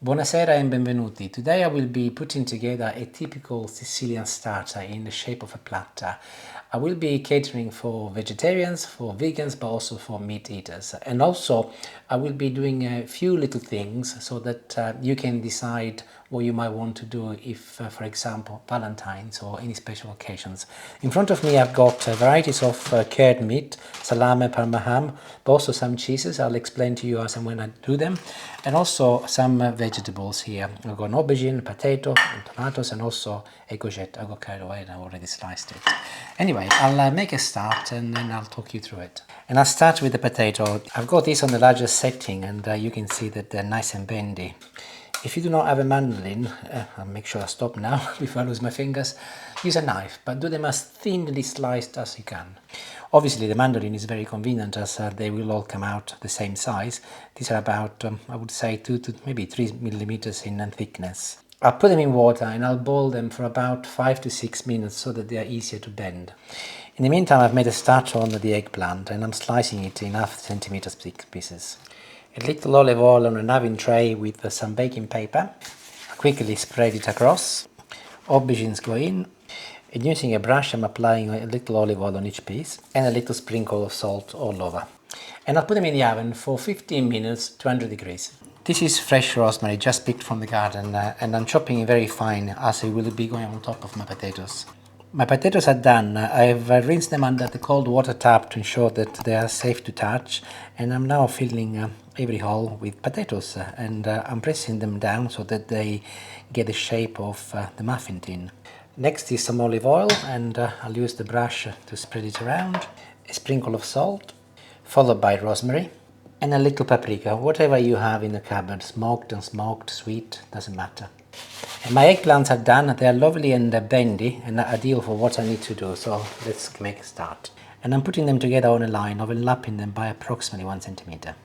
Buonasera and benvenuti. Today I will be putting together a typical Sicilian starter in the shape of a platter. I will be catering for vegetarians, for vegans, but also for meat eaters. And also I will be doing a few little things so that you can decide what you might want to do if, for example, Valentine's or any special occasions. In front of me I've got varieties of cured meat, salami, Parma ham, but also some cheeses. I'll explain to you as and when I do them. And also some vegetables here. I've got an aubergine, potato, and tomatoes, and also a courgette. I got carried away and I already sliced it. Anyway, I'll make a start and then I'll talk you through it. And I'll start with the potato. I've got this on the largest setting and you can see that they're nice and bendy. If you do not have a mandolin, I'll make sure I stop now before I lose my fingers, use a knife, but do them as thinly sliced as you can. Obviously the mandolin is very convenient as they will all come out the same size. These are about, I would say 2 to maybe 3 millimeters in thickness. I'll put them in water and I'll boil them for about 5 to 6 minutes so that they are easier to bend. In the meantime, I've made a starter on the eggplant and I'm slicing it in half centimeters thick pieces. A little olive oil on an oven tray with some baking paper. I quickly spread it across. Aubergines go in. And using a brush, I'm applying a little olive oil on each piece and a little sprinkle of salt all over. And I'll put them in the oven for 15 minutes, 200 degrees. This is fresh rosemary, just picked from the garden, and I'm chopping it very fine as it will be going on top of my potatoes. My potatoes are done. I've rinsed them under the cold water tap to ensure that they are safe to touch, and I'm now filling every hole with potatoes and I'm pressing them down so that they get the shape of the muffin tin. Next is some olive oil and I'll use the brush to spread it around, a sprinkle of salt, followed by rosemary and a little paprika, whatever you have in the cupboard, smoked, unsmoked, sweet, doesn't matter. And my eggplants are done. They are lovely and bendy and ideal for what I need to do, so let's make a start. And I'm putting them together on a line, overlapping them by approximately 1 centimeter.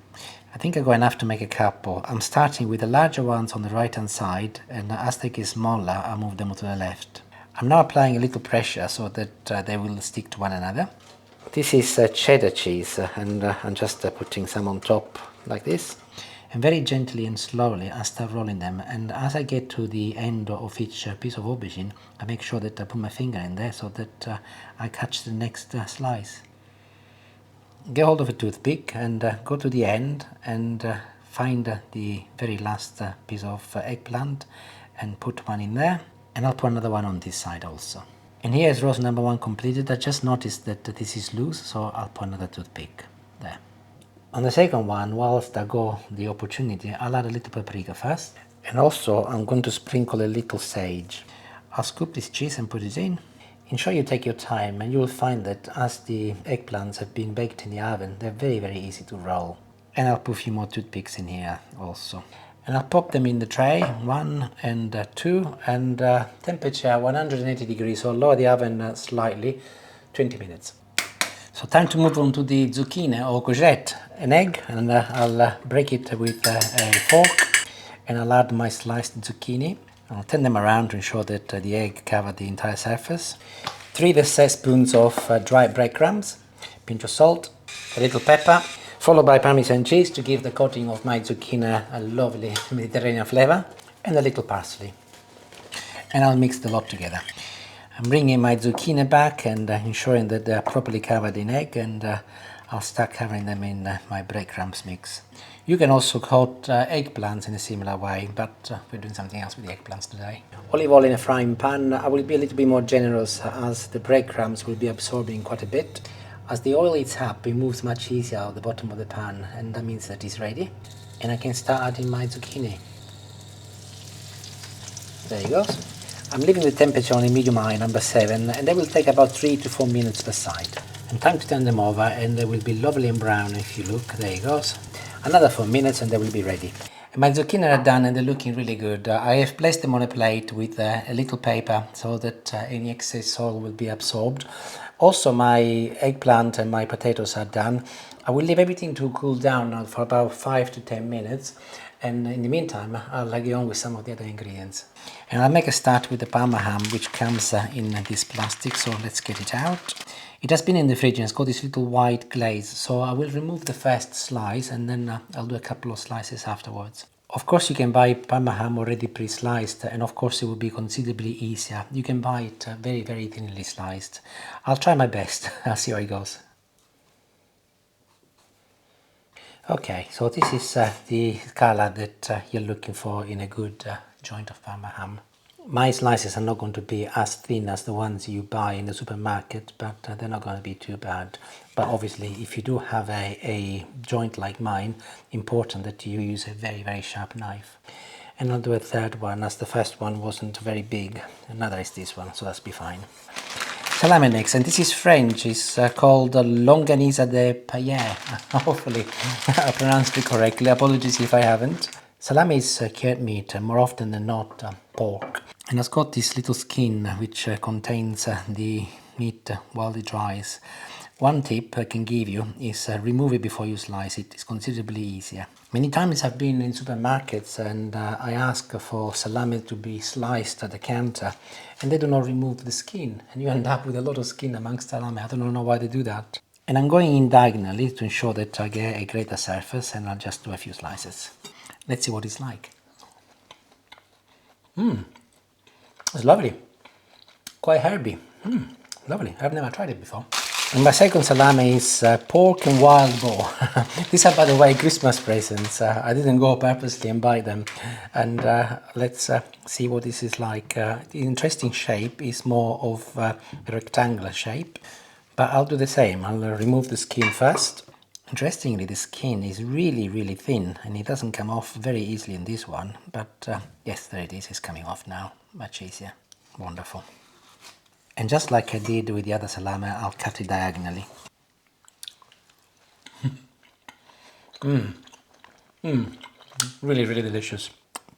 I think I go enough to make a couple. I'm starting with the larger ones on the right hand side, and as they get smaller I'll move them to the left. I'm now applying a little pressure so that they will stick to one another. This is cheddar cheese and I'm just putting some on top like this. And very gently and slowly I start rolling them, and as I get to the end of each piece of aubergine I make sure that I put my finger in there so that I catch the next slice. Get hold of a toothpick and go to the end and find the very last piece of eggplant and put one in there, and I'll put another one on this side also. And here is row number 1 completed. I just noticed that this is loose, so I'll put another toothpick there. On the second one, whilst I go the opportunity, I'll add a little paprika first, and also I'm going to sprinkle a little sage. I'll scoop this cheese and put it in. Ensure you take your time, and you will find that as the eggplants have been baked in the oven, they're very easy to roll. And I'll put a few more toothpicks in here also. And I'll pop them in the tray, 1 and 2, and temperature 180 degrees, so lower the oven slightly, 20 minutes. So time to move on to the zucchini or courgette. An egg, and I'll break it with a fork, and I'll add my sliced zucchini. I'll turn them around to ensure that the egg covers the entire surface. 3 tablespoons of dry breadcrumbs, pinch of salt, a little pepper, followed by Parmesan cheese to give the coating of my zucchini a lovely Mediterranean flavor, and a little parsley. And I'll mix the lot together. I'm bringing my zucchini back and ensuring that they are properly covered in egg, and I'll start covering them in my breadcrumbs mix. You can also coat eggplants in a similar way, but we're doing something else with the eggplants today. Olive oil in a frying pan. I will be a little bit more generous as the breadcrumbs will be absorbing quite a bit. As the oil heats up, it moves much easier out the bottom of the pan, and that means that it's ready. And I can start adding my zucchini. There you go. I'm leaving the temperature on a medium high, number 7, and they will take about 3 to 4 minutes per side. And time to turn them over, and they will be lovely and brown if you look. There you go. Another 4 minutes and they will be ready. And my zucchini are done and they're looking really good. I have placed them on a plate with a little paper so that any excess oil will be absorbed. Also my eggplant and my potatoes are done. I will leave everything to cool down now for about 5 to 10 minutes. And in the meantime, I'll get on with some of the other ingredients. And I'll make a start with the Parma ham, which comes in this plastic, so let's get it out. It has been in the fridge and it's got this little white glaze, so I will remove the first slice and then I'll do a couple of slices afterwards. Of course, you can buy Parma ham already pre-sliced, and of course it will be considerably easier. You can buy it very, very thinly sliced. I'll try my best. I'll see how it goes. Okay, so this is the color that you're looking for in a good joint of Parma ham. My slices are not going to be as thin as the ones you buy in the supermarket, but they're not going to be too bad. But obviously, if you do have a joint like mine, important that you use a very, very sharp knife. And I'll do a third one, as the first one wasn't very big. Another is this one, so that's be fine. Salami next, and this is French. It's called Longanisa de Paillet. Hopefully I pronounced it correctly. Apologies if I haven't. Salami is cured meat, more often than not pork. And it's got this little skin which contains the meat while it dries. One tip I can give you is remove it before you slice it. It's considerably easier. Many times I've been in supermarkets and I ask for salami to be sliced at the counter and they do not remove the skin and you end up with a lot of skin amongst salami. I don't know why they do that. And I'm going in diagonally to ensure that I get a greater surface, and I'll just do a few slices. Let's see what it's like. It's lovely. Quite herby. Lovely. I've never tried it before. And my second salami is pork and wild boar. These are, by the way, Christmas presents. I didn't go purposely and buy them. And let's see what this is like. The interesting shape is more of a rectangular shape. But I'll do the same. I'll remove the skin first. Interestingly, the skin is really, really thin and it doesn't come off very easily in this one. But yes, there it is. It's coming off now. Much easier. Wonderful. And just like I did with the other salami, I'll cut it diagonally. Really, really delicious.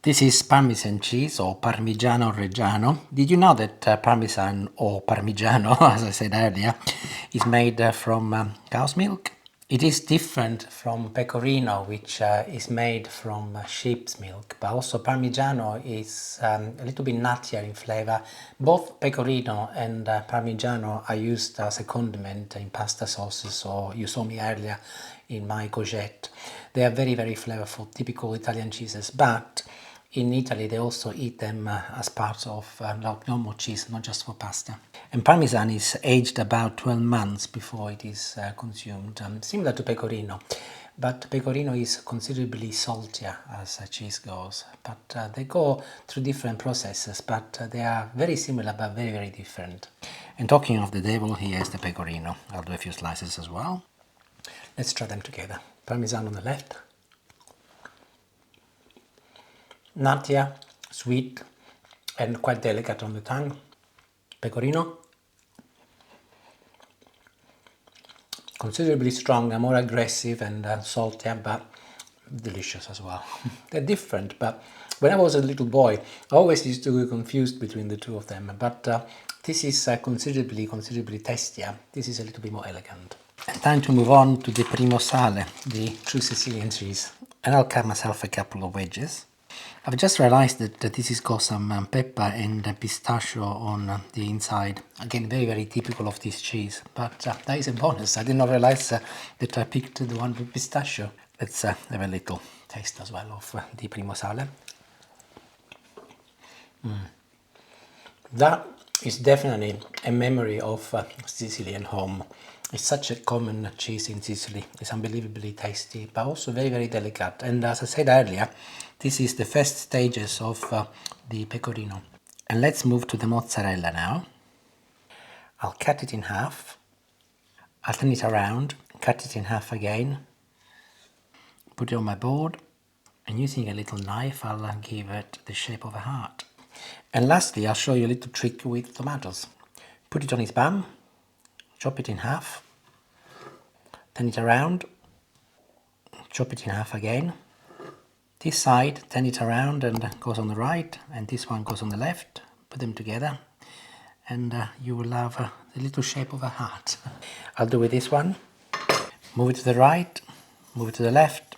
This is Parmesan cheese, or Parmigiano Reggiano. Did you know that Parmesan, or Parmigiano, as I said earlier, is made from cow's milk? It is different from pecorino, which is made from sheep's milk, but also Parmigiano is a little bit nuttier in flavor. Both pecorino and Parmigiano are used as a condiment in pasta sauces, or you saw me earlier in my courgette. They are very, very flavorful, typical Italian cheeses, but in Italy they also eat them as part of normal cheese, not just for pasta. And Parmesan is aged about 12 months before it is consumed, similar to pecorino. But pecorino is considerably saltier as cheese goes. But they go through different processes, but they are very similar but very, very different. And talking of the devil, here's the pecorino. I'll do a few slices as well. Let's try them together. Parmesan on the left. Nuttier, sweet, and quite delicate on the tongue. Pecorino, considerably stronger, more aggressive and saltier, but delicious as well. They're different, but when I was a little boy, I always used to get confused between the two of them. But this is considerably tastier. This is a little bit more elegant. And time to move on to the primo sale, the true Sicilian cheese. And I'll cut myself a couple of wedges. I've just realized that this has got some pepper and pistachio on the inside. Again, very, very typical of this cheese, but that is a bonus. I did not realize that I picked the one with pistachio. Let's have a little taste as well of the primo sale. That is definitely a memory of Sicilian home. It's such a common cheese in Sicily. It's unbelievably tasty, but also very, very delicate. And as I said earlier, this is the first stages of the pecorino. And let's move to the mozzarella now. I'll cut it in half. I'll turn it around, cut it in half again. Put it on my board. And using a little knife, I'll give it the shape of a heart. And lastly, I'll show you a little trick with tomatoes. Put it on its bun. Chop it in half, turn it around, chop it in half again. This side, turn it around and goes on the right, and this one goes on the left. Put them together and you will have the little shape of a heart. I'll do with this one. Move it to the right, move it to the left,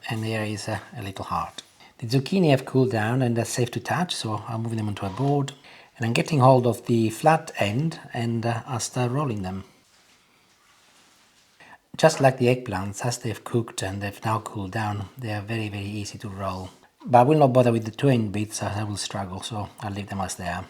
and there is a little heart. The zucchini have cooled down and they're safe to touch, so I'll move them onto a board. And I'm getting hold of the flat end and I'll start rolling them. Just like the eggplants, as they've cooked and they've now cooled down, they are very, very easy to roll. But I will not bother with the twin bits as I will struggle, so I'll leave them as they are.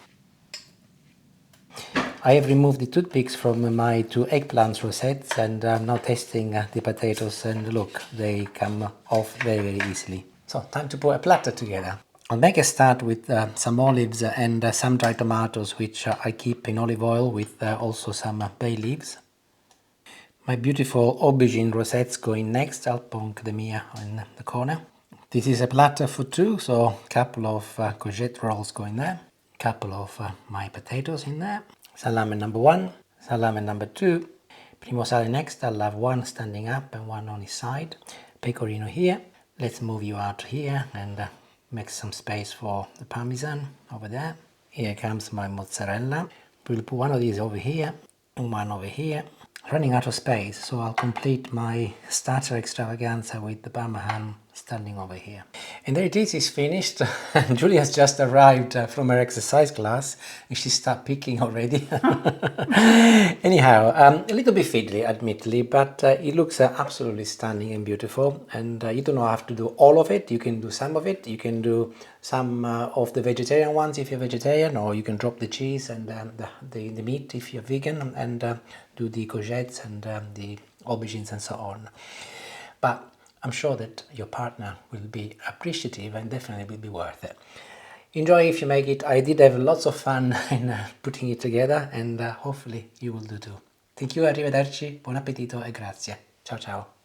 I have removed the toothpicks from my 2 eggplant rosettes, and I'm now testing the potatoes, and look, they come off very, very easily. So time to put a platter together. I'll make a start with some olives and some dried tomatoes, which I keep in olive oil with also some bay leaves. My beautiful aubergine rosettes going next. I'll plonk them here in the corner. This is a platter for 2, so a couple of courgette rolls going there. Couple of my potatoes in there. Salami number 1, salami number 2. Primo sale next. I'll have one standing up and one on his side. Pecorino here. Let's move you out here and make some space for the Parmesan over there. Here comes my mozzarella. We'll put one of these over here and one over here. Running out of space, so I'll complete my starter extravaganza with the Parma ham standing over here. And there it is, it's finished. Julie has just arrived from her exercise class and she started picking already. Anyhow, a little bit fiddly, admittedly, but it looks absolutely stunning and beautiful. And you don't have to do all of it. You can do some of it. You can do some of the vegetarian ones if you're vegetarian, or you can drop the cheese and the meat if you're vegan, and do the courgettes and the aubergines and so on. But I'm sure that your partner will be appreciative and definitely will be worth it. Enjoy if you make it. I did have lots of fun in putting it together, and hopefully you will do too. Thank you, arrivederci, buon appetito e grazie. Ciao ciao.